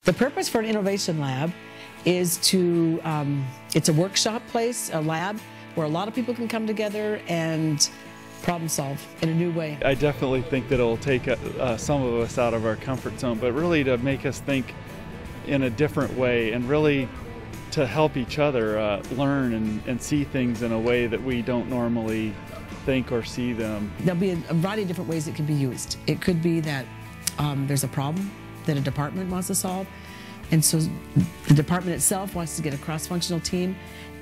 The purpose for an innovation lab is to, it's a workshop place, a lab, where a lot of people can come together and problem solve in a new way. I definitely think that it'll take some of us out of our comfort zone, but really to make us think in a different way and really to help each other learn and see things in a way that we don't normally think or see them. There'll be a variety of different ways it can be used. It could be that there's a problem that a department wants to solve, and so the department itself wants to get a cross-functional team,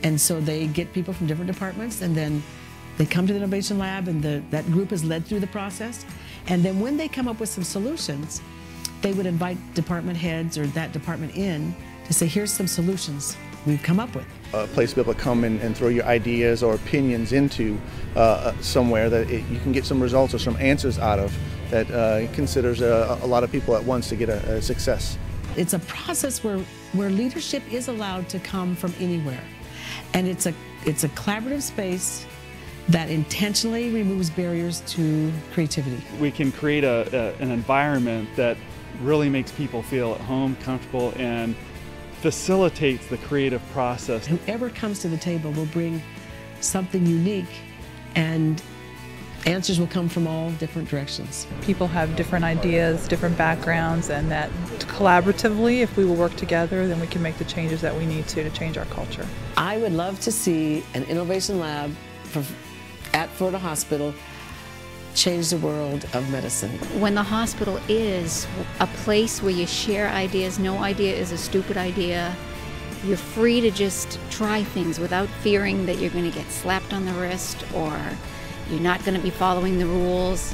and so they get people from different departments, and then they come to the innovation lab, and that group is led through the process, and then when they come up with some solutions, they would invite department heads or that department in to say, here's some solutions we've come up with. A place to be able to come and throw your ideas or opinions into somewhere that you can get some results or some answers out of that considers a lot of people at once to get a success. It's a process where leadership is allowed to come from anywhere, and it's a collaborative space that intentionally removes barriers to creativity. We can create an environment that really makes people feel at home, comfortable, and facilitates the creative process. Whoever comes to the table will bring something unique, and answers will come from all different directions. People have different ideas, different backgrounds, and that collaboratively, if we will work together, then we can make the changes that we need to change our culture. I would love to see an innovation lab at Florida Hospital change the world of medicine. When the hospital is a place where you share ideas, no idea is a stupid idea. You're free to just try things without fearing that you're going to get slapped on the wrist or you're not going to be following the rules.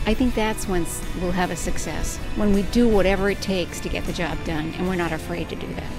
I think that's when we'll have a success, when we do whatever it takes to get the job done, and we're not afraid to do that.